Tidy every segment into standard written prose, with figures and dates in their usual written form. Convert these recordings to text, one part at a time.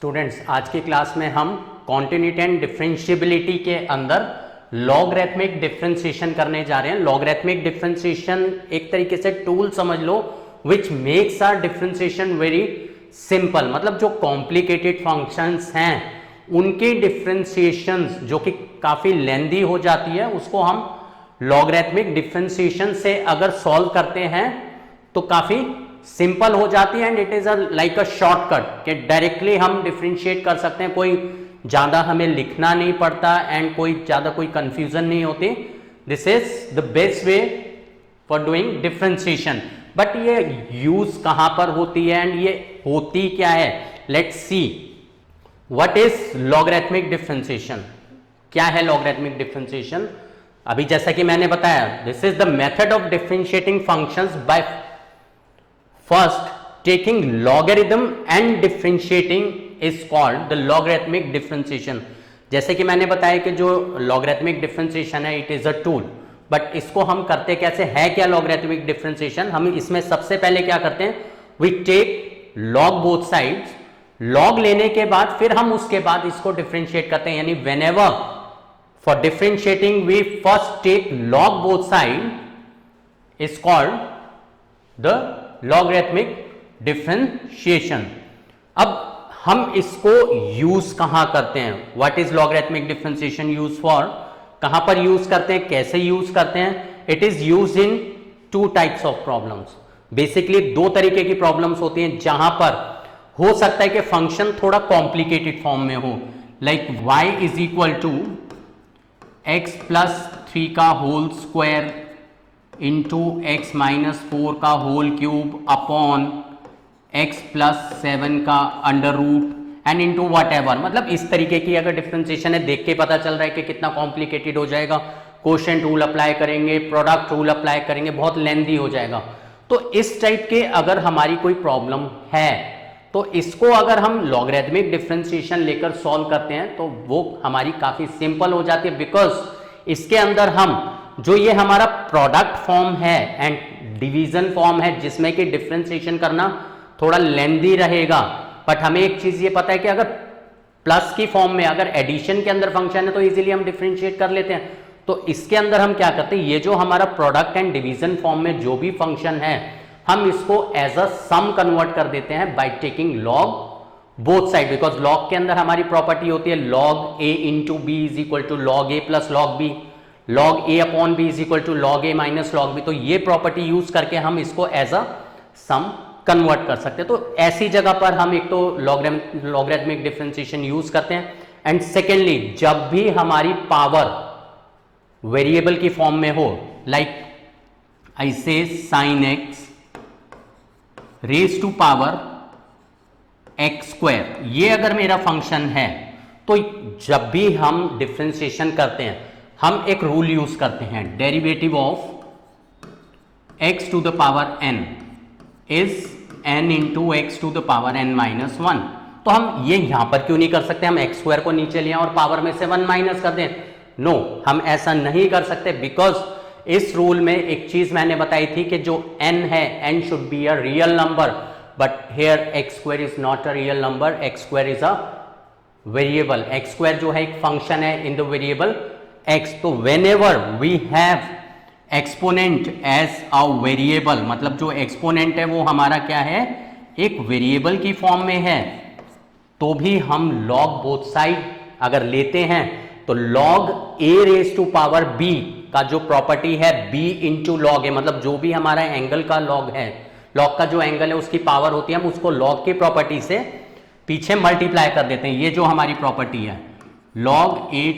Students, आज की class में हम कॉन्टिन्यूटी एंड डिफरेंशिएबिलिटी के अंदर लॉगरिथमिक डिफरेंशिएशन करने जा रहे हैं। लॉगरिथमिक डिफरेंशिएशन एक तरीके से टूल समझ लो which makes our differentiation very simple. मतलब जो कॉम्प्लिकेटेड फंक्शंस हैं उनके डिफरेंशिएशंस जो कि काफी लेंदी हो जाती है उसको हम लॉगरिथमिक डिफरेंशिएशन से अगर सॉल्व करते हैं तो काफी सिंपल हो जाती है and it is like a shortcut कि डायरेक्टली हम डिफरेंशिएट कर सकते हैं, कोई ज्यादा हमें लिखना नहीं पड़ता एंड कोई ज्यादा कोई कंफ्यूजन नहीं होती। This is the best way for doing differentiation. But ये यूज कहां पर होती है एंड ये होती क्या है? Let's see what is logarithmic differentiation. क्या है लॉगरिथमिक डिफरेंशिएशन? अभी जैसा कि मैंने बताया, this is the method of differentiating functions by first taking logarithm and differentiating is called the logarithmic differentiation। जैसे कि मैंने बताया कि जो logarithmic differentiation है it is a tool, but इसको हम करते कैसे है? क्या logarithmic differentiation? हम इसमें सबसे पहले क्या करते हैं? we take log both sides, log लेने के बाद फिर हम उसके बाद इसको differentiate करते हैं। यानी whenever for differentiating we first take log both side is called the logarithmic differentiation. अब हम इसको यूज कहां करते हैं? What is logarithmic differentiation use for? कहां पर यूज करते हैं, कैसे यूज करते हैं? It is use in two types of problems. Basically दो तरीके की प्रॉब्लम्स होती हैं जहां पर हो सकता है कि फंक्शन थोड़ा कॉम्प्लिकेटेड फॉर्म में हो, like y is equal to x plus 3 का whole square into x minus 4 का whole cube upon x plus 7 का under root and into whatever. मतलब इस तरीके की अगर डिफरेंशिएशन है, देख के पता चल रहा है कि कितना कॉम्प्लिकेटेड हो जाएगा। कोशेंट रूल अप्लाई करेंगे, प्रोडक्ट रूल अप्लाई करेंगे, बहुत लेंदी हो जाएगा। तो इस टाइप के अगर हमारी कोई प्रॉब्लम है तो इसको अगर हम लॉगरिथमिक डिफरेंशिएशन लेकर सॉल्व करते हैं तो वो हमारी काफी सिंपल हो जाती है, बिकॉज इसके अंदर हम जो ये हमारा प्रोडक्ट फॉर्म है एंड डिवीजन फॉर्म है जिसमें कि डिफरेंशिएशन करना थोड़ा लेंदी रहेगा, बट हमें एक चीज ये पता है कि अगर प्लस की फॉर्म में अगर एडिशन के अंदर फंक्शन है तो इजीली हम डिफरेंशिएट कर लेते हैं। तो इसके अंदर हम क्या करते हैं, ये जो हमारा प्रोडक्ट एंड डिवीजन फॉर्म में जो भी फंक्शन है हम इसको एज अ सम कन्वर्ट कर देते हैं by taking log both side, because log के अंदर हमारी प्रॉपर्टी होती है log a into b is equal to log a plus log b, log a upon b is equal to log a minus log b। तो ये property use करके हम इसको एज अ सम कन्वर्ट कर सकते हैं। तो ऐसी जगह पर हम एक तो लॉगरिथमिक डिफरेंशिएशन यूज करते हैं एंड सेकेंडली जब भी हमारी पावर वेरिएबल की फॉर्म में हो, like I say sine x raise to power x square, ये अगर मेरा फंक्शन है तो जब भी हम डिफरेंशिएशन करते हैं हम एक रूल यूज करते हैं, derivative of x to the power n is n into x to the power n minus 1। तो हम ये यहां पर क्यों नहीं कर सकते? हम एक्स स्क्वायर को नीचे ले और पावर में से 1 माइनस कर दें? नो, हम ऐसा नहीं कर सकते, बिकॉज इस रूल में एक चीज मैंने बताई थी कि जो n है, n should be a real number, but here x square is not a real number, x square is a variable. X square जो है एक फंक्शन है इन द वेरिएबल x। तो whenever we have exponent as a variable, मतलब जो exponent है वो हमारा क्या है, एक वेरिएबल की फॉर्म में है, तो भी हम log both side अगर लेते हैं तो log a raise to power b का जो प्रॉपर्टी है b इंटू log a, मतलब जो भी हमारा एंगल का log है, log का जो एंगल है उसकी पावर होती है, हम उसको log की प्रॉपर्टी से पीछे मल्टीप्लाई कर देते हैं। ये जो हमारी प्रॉपर्टी है log a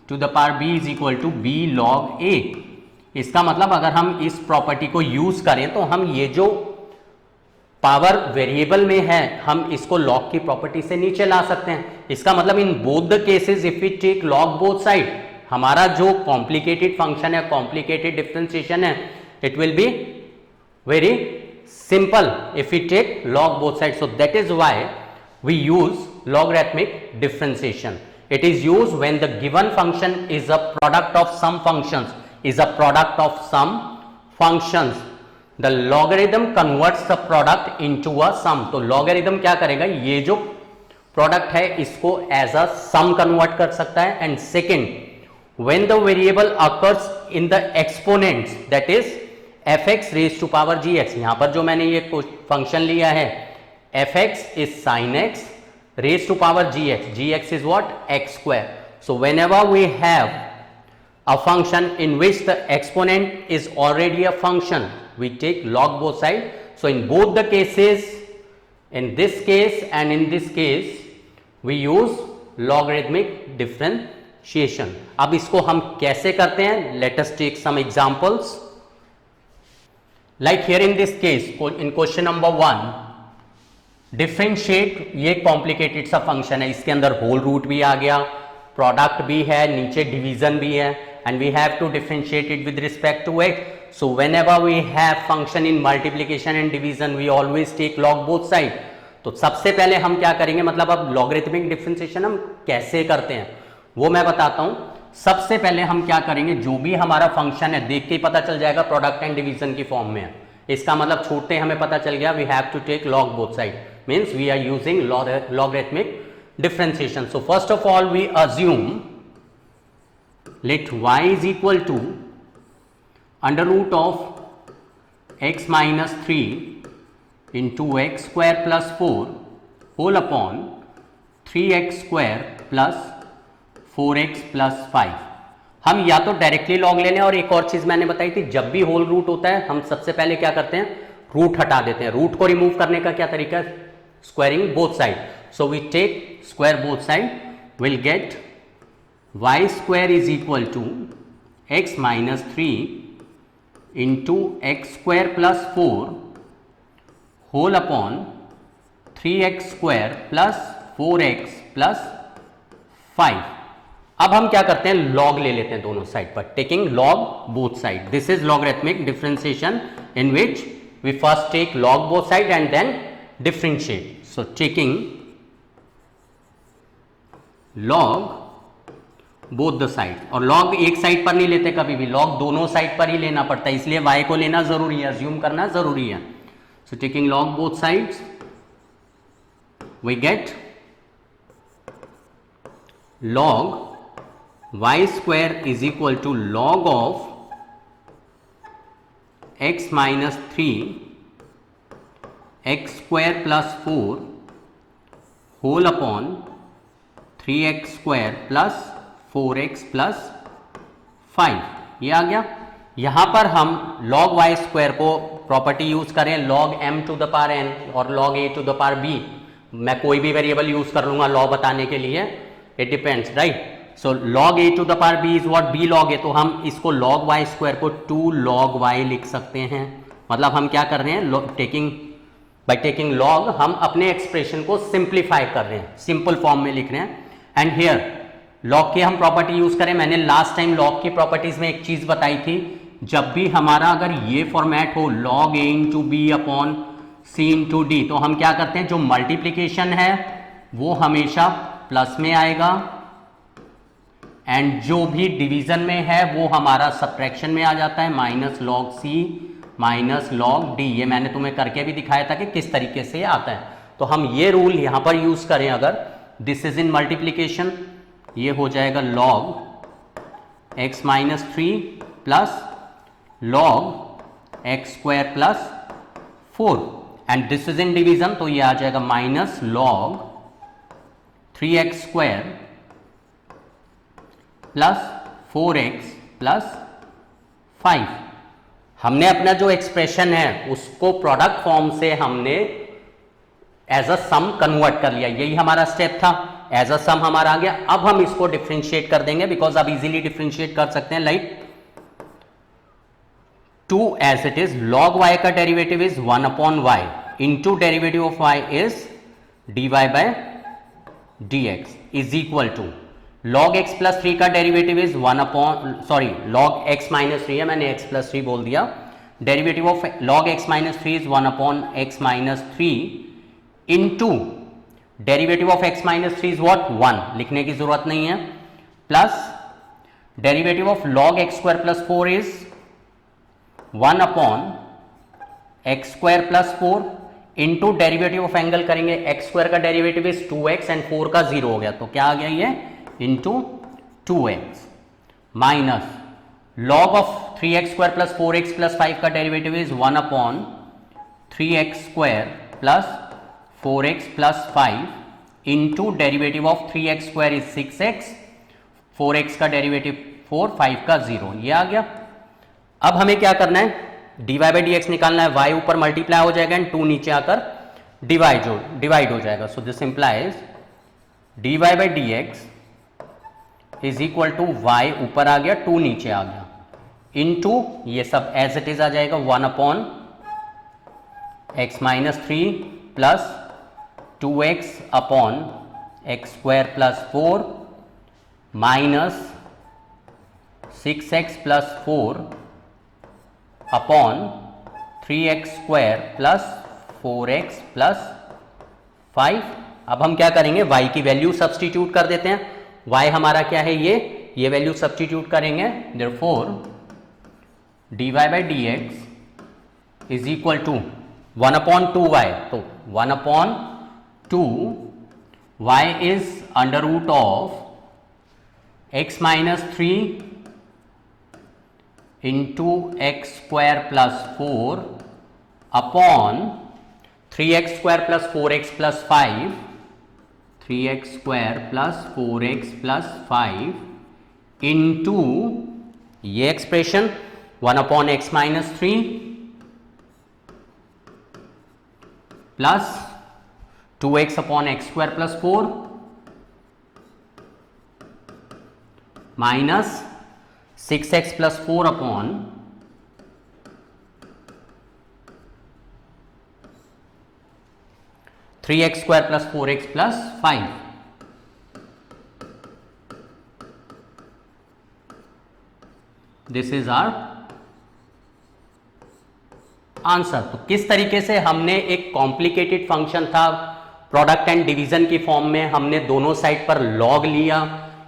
to the power b is equal to b log a। इसका मतलब अगर हम इस प्रॉपर्टी को यूज करें तो हम ये जो पावर वेरिएबल में है हम इसको log की प्रॉपर्टी से नीचे ला सकते हैं। इसका मतलब in both the cases if we take log both side, हमारा जो कॉम्प्लिकेटेड फंक्शन है, कॉम्प्लिकेटेड डिफरेंशिएशन है, it will be very simple if we take log both side. So that is why we use logarithmic differentiation. It is used when the given function is a product of some functions, is a product of some functions. The logarithm converts the product into a sum। तो logarithm क्या करेगा, ये जो product है इसको as a some convert कर सकता है। And second, when the variable occurs in the exponents that is f x raise to power g x, यहां पर जो मैंने ये फंक्शन लिया है f x is sine x raised to power gx is what? X square. So whenever we have a function in which the exponent is already a function, we take log both sides. So in both the cases, in this case and in this case, we use logarithmic differentiation. अब इसको हम कैसे करते हैं? Let us take some examples. Like here in this case, in question number 1, differentiate, ये complicated सा function है, इसके अंदर होल रूट भी आ गया, प्रोडक्ट भी है, नीचे डिवीजन भी है, and we have to differentiate it with respect to x. So whenever we have function in multiplication and division we always take log both side. तो सबसे पहले हम क्या करेंगे, मतलब अब लॉगरिथमिक डिफ्रेंशिएशन हम कैसे करते हैं वो मैं बताता हूं. सबसे पहले हम क्या करेंगे, जो भी हमारा फंक्शन है देख के ही पता चल जाएगा प्रोडक्ट एंड डिवीजन की फॉर्म में है, इसका मतलब छूटते हमें पता चल गया we have to take log both side, means we are using logarithmic differentiation. So first of all we assume let y is equal to under root of x minus 3 into x square plus 4 whole upon 3x square plus 4x plus 5. हम या तो directly log ले लें, और एक और चीज मैंने बताई थी, जब भी होल रूट होता है हम सबसे पहले क्या करते हैं, रूट हटा देते हैं. रूट को रिमूव करने का क्या तरीका है, squaring both side. So we take square both side, will get y square is equal to x minus 3 into x square plus 4 whole upon 3x square plus 4x plus 5. अब हम क्या करते हैं, लॉग ले लेते हैं दोनों साइड पर, taking log both side. This is logarithmic differentiation in which we first take log both side and then differentiate. So taking log both the side, और लॉग एक साइड पर नहीं लेते कभी भी, लॉग दोनों साइड पर ही लेना पड़ता है, इसलिए y को लेना जरूरी है, अज्यूम करना जरूरी है. So taking log both sides we get log y square is equal to log of x minus 3 x square plus 4 whole upon 3x square plus 4x plus 5. ये आ गया. यहां पर हम log y square को प्रॉपर्टी यूज करें log m to the power n और log a to the power b. मैं कोई भी वेरिएबल यूज कर लूंगा लॉ बताने के लिए, it depends, right. So log a to the power b is what b log a, तो हम इसको log y स्क्वायर को 2 log y लिख सकते हैं. मतलब हम क्या कर रहे हैं, बाय टेकिंग log हम अपने एक्सप्रेशन को सिंप्लीफाई कर रहे हैं, सिंपल फॉर्म में लिख रहे हैं. एंड हियर log की हम प्रॉपर्टी यूज करें, मैंने लास्ट टाइम log की प्रॉपर्टीज में एक चीज बताई थी, जब भी हमारा अगर ये फॉर्मेट हो log a into b upon c into d, तो हम क्या करते हैं, जो मल्टीप्लीकेशन है वो हमेशा प्लस में आएगा, एंड जो भी डिवीजन में है वो हमारा सब्ट्रैक्शन में आ जाता है, minus log c minus log D. ये मैंने तुम्हें करके भी दिखाया था कि किस तरीके से आता है. तो हम ये रूल यहां पर यूज करें, अगर दिस इज इन मल्टीप्लीकेशन, ये हो जाएगा log x minus 3 plus log x square plus 4, and this is in division, तो ये आ जाएगा minus log 3x square plus 4x plus 5. हमने अपना जो एक्सप्रेशन है उसको प्रोडक्ट फॉर्म से हमने एज अ सम कन्वर्ट कर लिया, यही हमारा स्टेप था. एज अ सम हमारा आ गया. अब हम इसको डिफरेंशिएट कर देंगे, बिकॉज अब इजीली डिफरेंशिएट कर सकते हैं, like 2 as it is, log y का derivative is 1 upon y into derivative of y is dy by dx is equal to log x plus 3 का derivative is 1 upon, sorry log x minus 3 है, मैंने x plus 3 बोल दिया. Derivative of log x minus 3 is 1 upon x minus 3 into derivative of x minus 3 is what, 1, लिखने की जरूरत नहीं है, plus derivative of log x square plus 4 is 1 upon x square plus 4 into derivative of angle करेंगे, x square का derivative is 2x and 4 का 0 हो गया, तो क्या आ गया ये into 2x minus log of 3x square plus 4x plus 5 का derivative is 1 upon 3x square plus 4x plus 5 into derivative of 3x square is 6x, 4x का डेरिवेटिव 4, 5 का 0, ये आ गया। अब हमें क्या करना है, dy बाई डी एक्स निकालना है, y ऊपर मल्टीप्लाई हो जाएगा एंड 2 नीचे आकर डिवाइड हो जाएगा। So this implies dy by d x is equal to y ऊपर आ गया 2 नीचे आ गया इनटू ये सब एज इट इज आ जाएगा 1 upon x minus 3 plus 2x upon x square plus 4 minus 6x plus 4 upon 3x square plus 4x plus 5। अब हम क्या करेंगे, y की वैल्यू सब्सटीट्यूट कर देते हैं। y हमारा क्या है, ये वैल्यू सब्सटीट्यूट करेंगे, therefore dy by d x is equal to 1 upon 2y, तो 1 upon 2y is under root of x minus 3 into x square plus 4 upon 3x square plus 4x plus 5, 3x square plus 4x plus 5 into ये expression 1 upon x minus 3 plus 2x upon x square plus 4 minus 6x plus 4 upon 3x square plus 4x plus 5। This is our answer. तो किस तरीके से हमने एक complicated function था product and division की form में, हमने दोनों साइड पर लॉग लिया,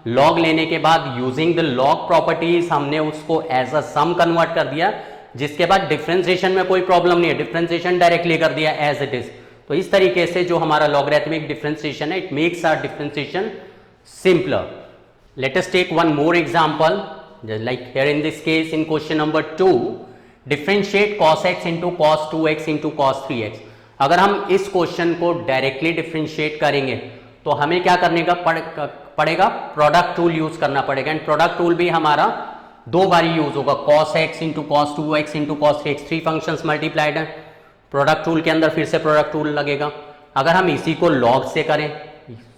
लॉग लेने के बाद यूजिंग द लॉग प्रॉपर्टीज हमने उसको एज अ सम कन्वर्ट कर दिया, जिसके बाद डिफरेंशिएशन में कोई प्रॉब्लम नहीं है, डिफरेंशिएशन डायरेक्टली कर दिया एज इट इज। तो इस तरीके से जो हमारा लॉगरिथमिक डिफरेंशिएशन है, it makes our differentiation simpler. Let us take one more example, like here in this case in question number 2, differentiate cos x into cos 2x into cos 3x। अगर हम इस क्वेश्चन को directly differentiate करेंगे तो हमें क्या करने का पड़ेगा, प्रोडक्ट टूल यूज करना पड़ेगा, एंड प्रोडक्ट टूल भी हमारा 2 बार यूज होगा, cos x into cos 2x into cos 3x, 3 functions multiplied है, प्रोडक्ट टूल के अंदर फिर से प्रोडक्ट टूल लगेगा। अगर हम इसी को लॉग से करें,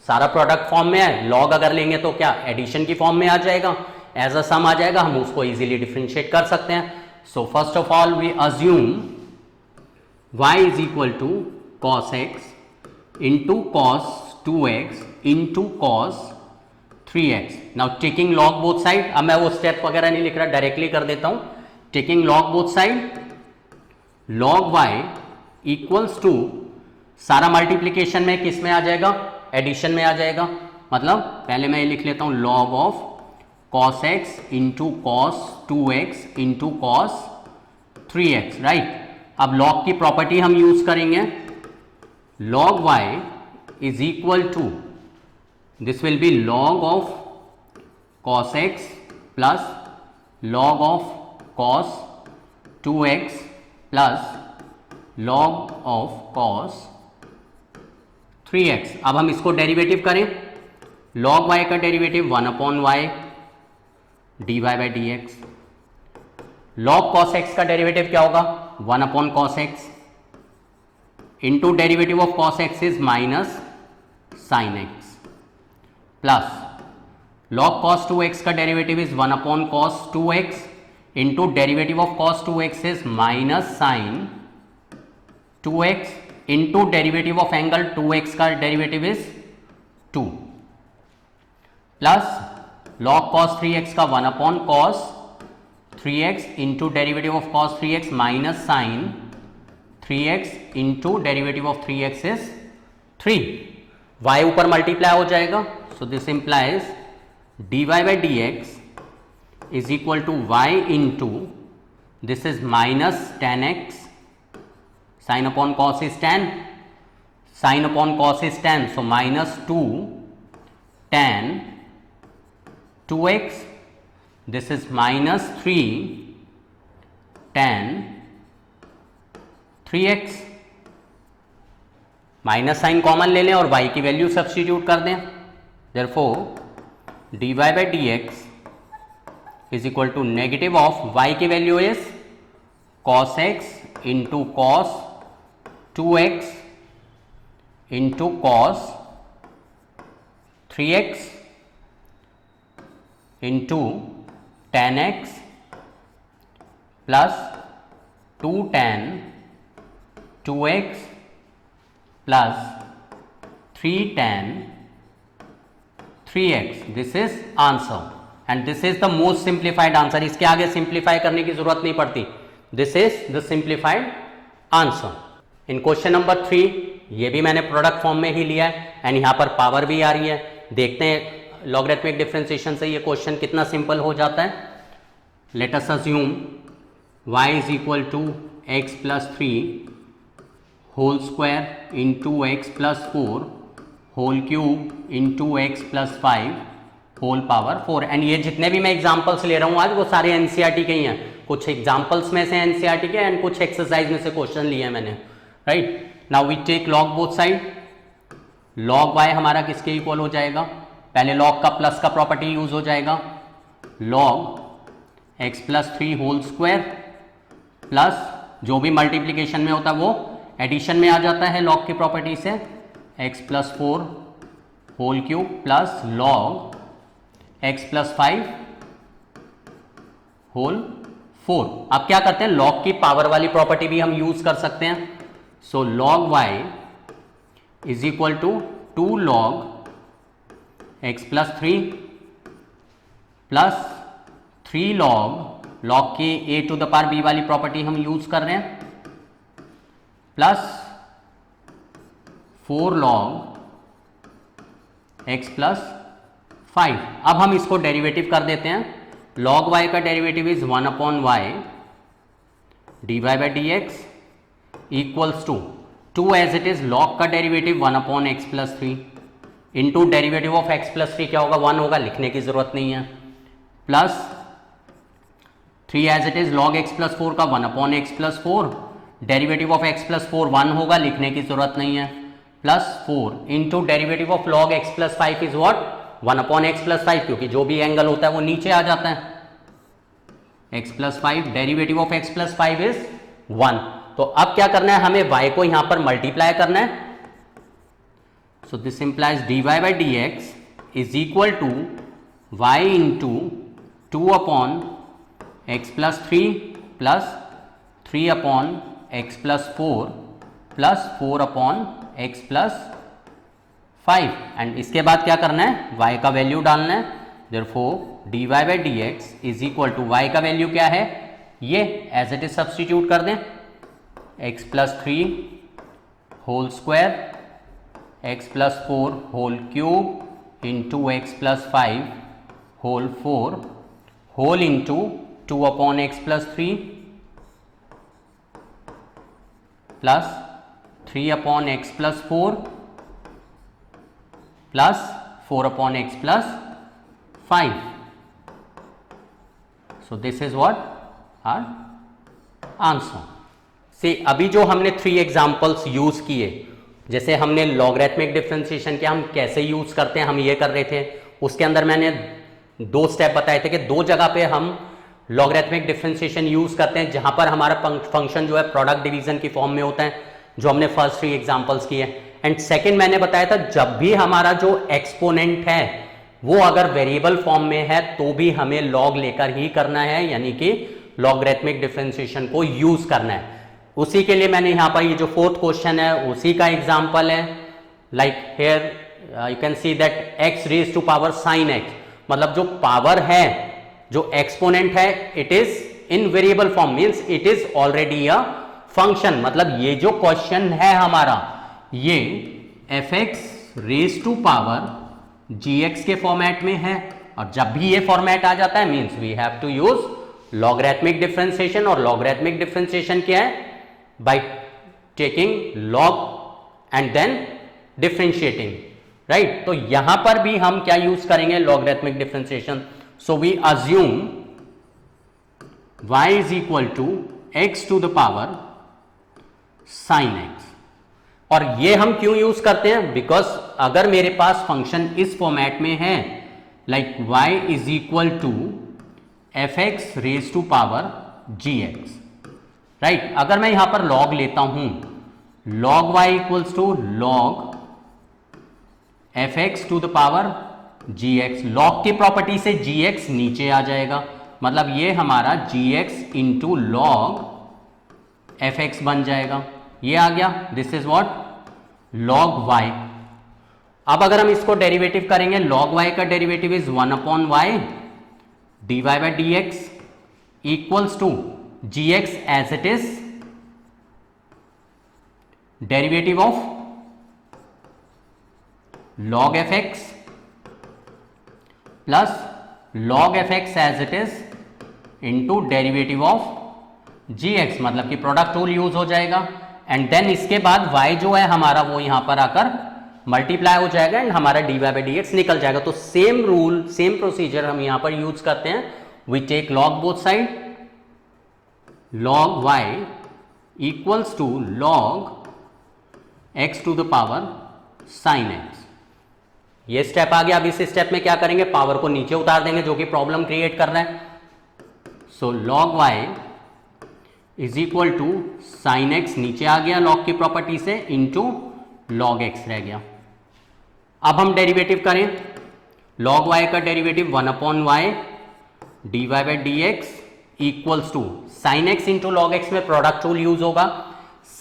सारा प्रोडक्ट फॉर्म में है, लॉग अगर लेंगे तो क्या एडिशन की फॉर्म में आ जाएगा, एज अ सम आ जाएगा, हम उसको इजीली डिफरेंशिएट कर सकते हैं। So first of all we assume y is equal to cos x into cos 2x into cos 3x। Now taking log both side, अब मैं वो स्टेप वगैरह नहीं लिख रहा, डायरेक्टली कर देता हूं। Taking log both side, log y equals to, सारा मल्टीप्लीकेशन में किस में आ जाएगा, एडिशन में आ जाएगा। मतलब पहले मैं ये लिख लेता हूं log of cos x into cos 2x into cos 3x, right. अब log की प्रॉपर्टी हम यूज करेंगे, log y is equal to, this will be log of cos x plus log of cos 2x plus log of cos 3x। अब हम इसको derivative करें, log y का derivative 1 upon y dy by d x, log cos x का derivative क्या होगा, 1 upon cos x into derivative of cos x is minus sine x plus log cos 2x का derivative is 1 upon cos 2x into derivative of cos 2x is minus sine 2x into derivative of angle 2x का derivative is 2 plus log cos 3x का 1 upon cos 3x into derivative of cos 3x minus sine 3x into derivative of 3x is 3, y ऊपर multiply हो जाएगा। So this implies dy by d x is equal to y into, this is minus 10x sine upon cos is tan, sine upon cos is tan, so minus 2 tan 2x, this is minus 3 tan 3x। Minus sine common ले लें और y की value substitute कर दें, therefore dy by d x is equal to negative of y की value is cos x into cos 2x into cos 3x into tan x plus 2 tan 2x plus 3 tan 3x। This is answer and this is the most simplified answer. इसके आगे simplify करने की जरूरत नहीं पड़ती, this is the simplified answer. In question number 3 ये भी मैंने प्रोडक्ट फॉर्म में ही लिया है एंड यहां पर पावर भी आ रही है। देखते हैं लॉगरिथमिक डिफरेंशिएशन से ये क्वेश्चन कितना सिंपल हो जाता है। Let us assume y is equal to x plus 3 whole square into x plus 4 whole cube into x plus 5 whole power 4। And ये जितने भी मैं एग्जांपल्स ले रहा हूँ आज वो सारे एनसीईआरटी के ही हैं, कुछ एग्जांपल्स में से एनसीईआरटी के एंड कुछ एक्सरसाइज में से क्वेश्चन लिए हैं मैंने, right. Now we take log both side, log y हमारा किसके इक्वल हो जाएगा, पहले लॉग का प्लस का प्रॉपर्टी यूज हो जाएगा, log x plus 3 whole square plus जो भी मल्टीप्लीकेशन में होता है वो एडिशन में आ जाता है लॉग की प्रॉपर्टी से, x plus 4 whole cube plus log x plus 5 whole 4। अब क्या करते हैं, लॉग की पावर वाली प्रॉपर्टी भी हम यूज कर सकते हैं। So log y is equal to 2 log x plus 3 plus 3 log की a to the power b वाली प्रॉपर्टी हम यूज कर रहे हैं प्लस 4 लॉग एक्स प्लस 5। अब हम इसको डेरिवेटिव कर देते हैं, लॉग y का derivative is 1 upon y d y by d x equals to 2 as it is log का derivative 1 upon x plus 3 into derivative of x plus 3 क्या होगा 1 होगा, लिखने की जरूरत नहीं है, plus 3 as it is log x plus 4 का 1 upon x plus 4, derivative of x plus 4 1 होगा, लिखने की जरूरत नहीं है, plus 4 into derivative of log x plus 5 is what 1 upon x plus 5, क्योंकि जो भी एंगल होता है वो नीचे आ जाता है, x plus 5 derivative of x plus 5 is 1। तो अब क्या करना है, हमें y को यहां पर मल्टीप्लाई करना है। So this implies dy by d x is equal to y into 2 upon x plus 3 plus 3 upon x plus 4 plus 4 upon x plus 5। And इसके बाद क्या करना है, y का वैल्यू डालना है, therefore dy by d x is equal to y का value क्या है, ये एज इट इज सब्स्टिट्यूट कर दें, x plus 3 whole square x plus 4 whole cube into x plus 5 whole 4 whole into 2 upon x plus 3 plus 3 upon x plus 4 plus 4 upon x plus 5। So this is what our answer. से अभी जो हमने 3 examples use किए, जैसे हमने logarithmic differentiation के हम कैसे यूज करते हैं हम ये कर रहे थे, उसके अंदर मैंने 2 स्टेप बताए थे कि 2 जगह पे हम लॉगरिथमिक डिफरेंशिएशन यूज करते हैं जहां पर हमारा फंक्शन जो है प्रोडक्ट डिवीजन की फॉर्म में होता है, जो हमने फर्स्ट 3 एग्जांपल्स किए। एंड सेकंड मैंने बताया था जब भी हमारा जो एक्सपोनेंट है वो अगर वेरिएबल फॉर्म में है तो भी हमें लॉग लेकर ही करना है, यानी कि लॉगरिथमिक डिफरेंशिएशन को यूज करना है। उसी के लिए मैंने यहां पर ये जो 4th क्वेश्चन है उसी का एग्जांपल है, like here you can see that x raise to power sin x, मतलब जो पावर है जो एक्सपोनेंट है it is in variable form, means it is already a function. मतलब ये जो क्वेश्चन है हमारा ये fx raise to power gx के फॉर्मेट में है, और जब भी ये फॉर्मेट आ जाता है means we have to use logarithmic differentiation. और लॉगरिथमिक डिफरेंशिएशन क्या है, by taking log and then differentiating, right. तो यहां पर भी हम क्या यूज करेंगे, logarithmic differentiation. So we assume y is equal to x to the power sine x। और ये हम क्यों यूज करते हैं, बिकॉज अगर मेरे पास फंक्शन इस फॉर्मेट में है, like y is equal to f x raise to power g x, right. अगर मैं यहां पर log लेता हूं, log y equals to log f x to the power g x, log की प्रॉपर्टी से जी एक्स नीचे आ जाएगा, मतलब ये हमारा g x into log f x बन जाएगा, ये आ गया। This is what, log y। अब अगर हम इसको डेरिवेटिव करेंगे, log y का derivative is 1 upon y d y by d x equals to g x as it is derivative of log f x plus log f x as it is into derivative of g x, मतलब कि product rule use हो जाएगा। And then इसके बाद y जो है हमारा वो यहां पर आकर मल्टीप्लाई हो जाएगा एंड हमारा d y by d x निकल जाएगा। तो सेम रूल, सेम प्रोसीजर हम यहां पर यूज करते हैं। We take log both side, log y equals to log x to the power sine x। ये स्टेप आ गया। अब इस स्टेप में क्या करेंगे, पावर को नीचे उतार देंगे जो कि प्रॉब्लम क्रिएट कर रहा है। So log y is equal to sine x, नीचे आ गया log की प्रॉपर्टी से, इंटू log x रह गया। अब हम डेरिवेटिव करें, log y का derivative 1 upon y d y by d x equals to sine x into log x में प्रोडक्ट रूल यूज होगा,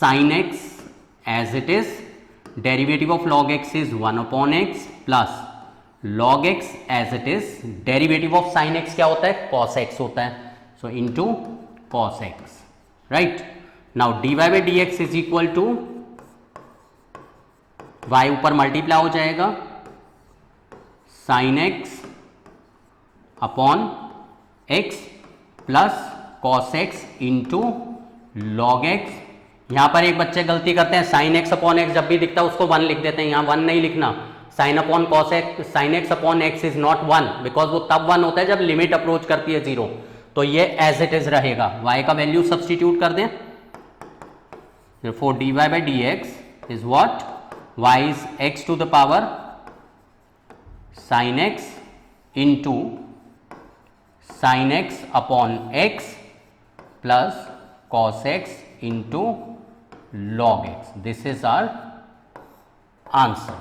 sine x as it is derivative of log x is 1 upon x plus log x as it is derivative of sine x क्या होता है, cos x होता है, so into cos x, right. Now d y by d x is equal to y ऊपर multiply हो जाएगा sine x upon x plus cos x into log x। यहां पर एक बच्चे गलती करते हैं, साइन एक्स अपॉन एक्स जब भी दिखता है उसको 1 लिख देते हैं, यहां 1 नहीं लिखना। Sign upon cos x, sine x upon x is not 1, because वो तब 1 होता है जब लिमिट अप्रोच करती है 0। तो ये एज इट इज रहेगा, y का वैल्यू सब्सटीट्यूट कर दें, therefore dy by dx is what, y is x to the power sin x into sin x upon x plus cos x into log x. This is our answer.